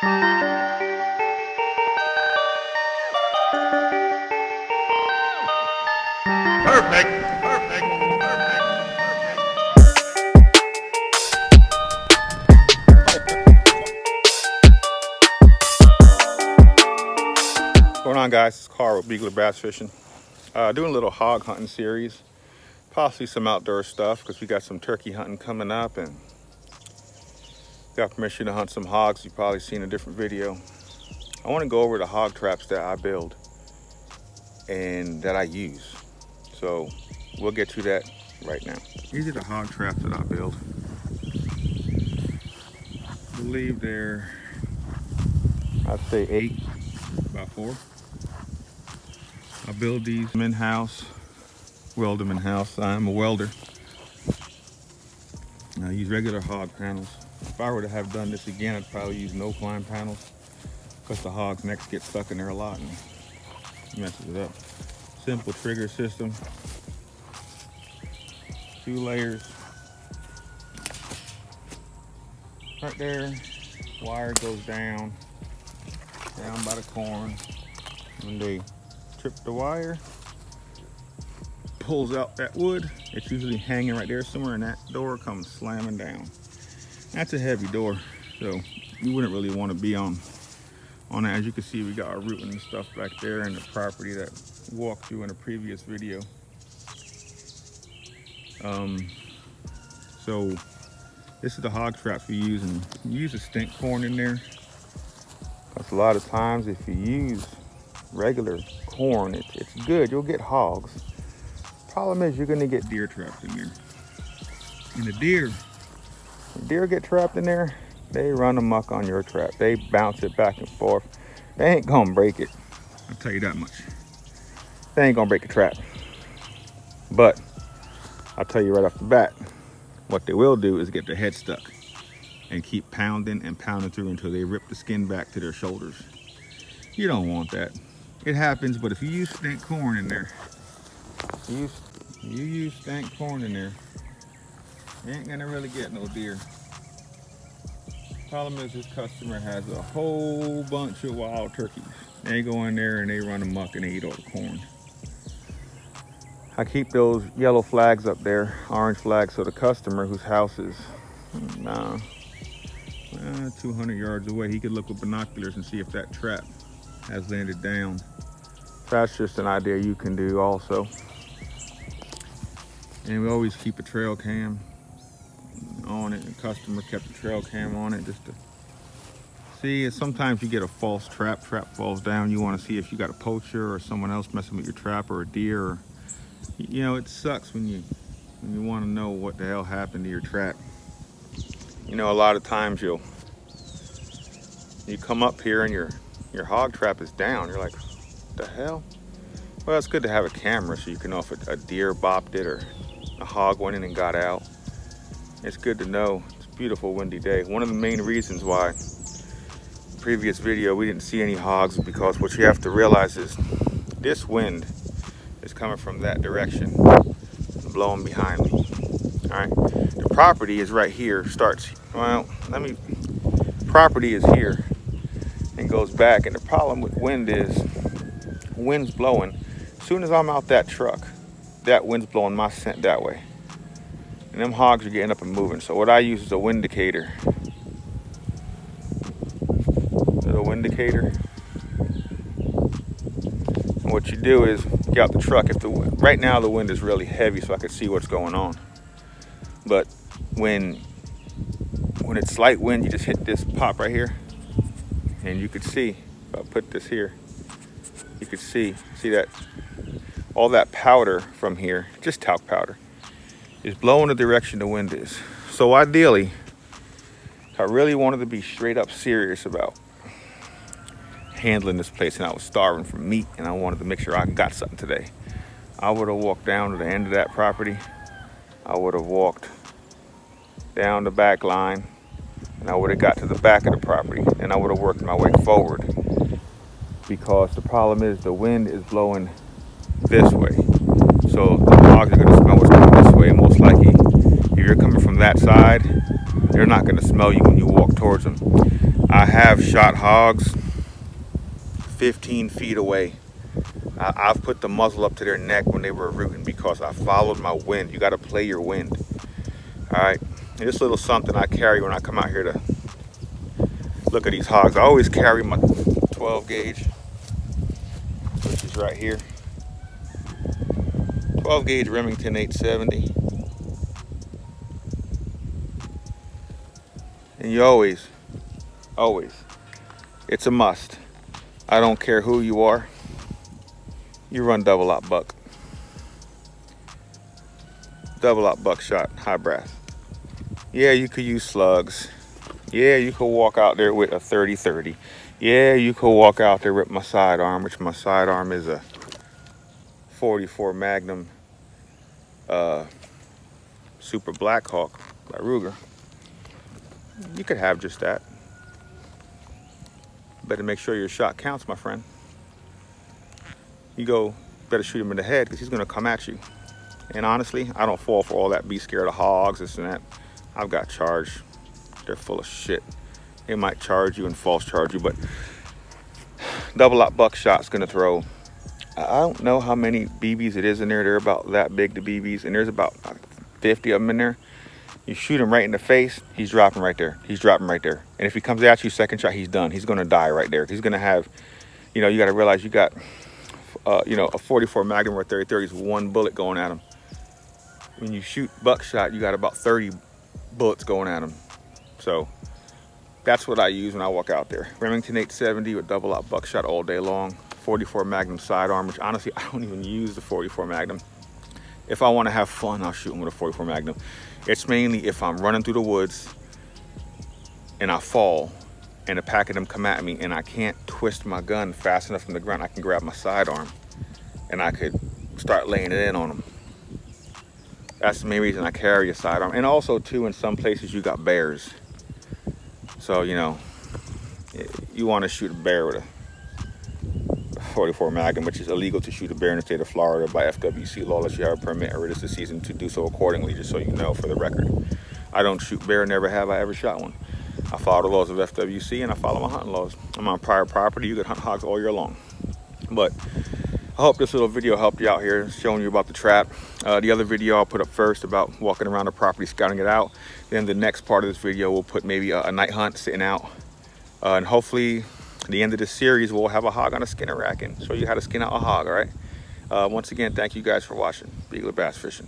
Perfect, perfect, perfect, What's going on, guys? It's Carl with Beagler Bass Fishing. Doing a little hog hunting series, possibly some outdoor stuff because we got some turkey hunting coming up and got permission to hunt some hogs. You've probably seen a different video. I want to go over the hog traps that I build and that I use. So we'll get to that right now. These are the hog traps that I build. I believe they're, I'd say 8 by 4. I build these in-house, weld them in-house. I'm a welder. I use regular hog panels. If I were to have done this again, I'd probably use no climb panels because the hog's necks get stuck in there a lot and messes it up. Simple trigger system. 2 layers. Right there, wire goes down by the corn. When they trip the wire, pulls out that wood. It's usually hanging right there somewhere, and that door comes slamming down. That's a heavy door, so you wouldn't really want to be on that. As you can see, we got our rooting and stuff back there and the property that we walked through in a previous video. So this is the hog traps we use, and you use a stink corn in there. Because a lot of times if you use regular corn, it's good, you'll get hogs. Problem is you're gonna get deer trapped in there. And the deer get trapped in there, they run amok on your trap. They bounce it back and forth. They ain't gonna break it. I'll tell you that much. They ain't gonna break the trap. But I'll tell you right off the bat, what they will do is get their head stuck and keep pounding and pounding through until they rip the skin back to their shoulders. You don't want that. It happens, but if you use stink corn in there, you use stank corn in there, you ain't gonna really get no deer. Problem is this customer has a whole bunch of wild turkeys. They go in there and they run amok and they eat all the corn. I keep those yellow flags up there, orange flags, so the customer whose house is 200 yards away, he could look with binoculars and see if that trap has landed down. That's just an idea you can do also. And we always keep a trail cam on it. The customer kept the trail cam on it just to see. Sometimes you get a false trap falls down. You want to see if you got a poacher or someone else messing with your trap, or a deer. Or, you know, it sucks when you want to know what the hell happened to your trap. You know, a lot of times you come up here and your hog trap is down. You're like, what the hell? Well, it's good to have a camera so you can know if a deer bopped it or a hog went in and got out. It's good to know. It's a beautiful windy day. One of the main reasons why previous video we didn't see any hogs is because what you have to realize is this wind is coming from that direction, blowing behind me. All right, the property is right here. Property is here and goes back. And the problem with wind is, wind's blowing. As soon as I'm out that truck, that wind's blowing my scent that way. And them hogs are getting up and moving. So what I use is a wind indicator. Little wind indicator. And what you do is get out the truck. Right now the wind is really heavy, so I can see what's going on. But when it's light wind, you just hit this pop right here, and you could see. If I put this here, you could see that all that powder from here, just talc powder, is blowing the direction the wind is. So ideally, if I really wanted to be straight up serious about handling this place and I was starving for meat and I wanted to make sure I got something today, I would have walked down to the end of that property. I would have walked down the back line and I would have got to the back of the property and I would have worked my way forward, because the problem is the wind is blowing this way. So the hogs are going to smell what's coming this way, and most likely if you're coming from that side, they're not going to smell you when you walk towards them. I have shot hogs 15 feet away. I've put the muzzle up to their neck when they were rooting because I followed my wind. You got to play your wind. All right. And this little something I carry when I come out here to look at these hogs. I always carry my 12 gauge, which is right here. 12 gauge Remington 870. And you always, it's a must. I don't care who you are. You run double aught buck. Double aught buckshot, high brass. Yeah, you could use slugs. Yeah, you could walk out there with a 30-30. Yeah, you could walk out there with my sidearm, which my sidearm is a 44 Magnum Super Black Hawk by Ruger. You could have just that. Better make sure your shot counts, my friend. You better shoot him in the head because he's gonna come at you. And honestly, I don't fall for all that be scared of hogs, this and that. I've got charged. They're full of shit. They might charge you and false charge you, but double aught buckshot's gonna throw. I don't know how many BBs it is in there. They're about that big, the BBs, and there's about 50 of them in there. You shoot him right in the face, he's dropping right there. He's dropping right there. And if he comes at you second shot, he's done. He's gonna die right there. He's gonna have, you gotta realize you got, a 44 Magnum or 30-30 is one bullet going at him. When you shoot buckshot, you got about 30 bullets going at him. So that's what I use when I walk out there. Remington 870 with double aught buckshot all day long. 44 Magnum sidearm, which honestly, I don't even use the 44 Magnum. If I want to have fun, I'll shoot them with a 44 Magnum. It's mainly if I'm running through the woods and I fall and a pack of them come at me and I can't twist my gun fast enough from the ground, I can grab my sidearm and I could start laying it in on them. That's the main reason I carry a sidearm. And also too, in some places you got bears. So, you want to shoot a bear with a 44 Magnum, which is illegal to shoot a bear in the state of Florida by FWC law unless you have a permit or it is the season to do so accordingly, just so you know for the record. I don't shoot bear, never have I ever shot one. I follow the laws of FWC and I follow my hunting laws. I'm on private property, you can hunt hogs all year long. But I hope this little video helped you out here, showing you about the trap. The other video I'll put up first about walking around the property, scouting it out. Then the next part of this video, we'll put maybe a night hunt sitting out. And hopefully, at the end of this series, we'll have a hog on a skinner rack and show you how to skin out a hog, all right? Once again, thank you guys for watching. Beagler Bass Fishing.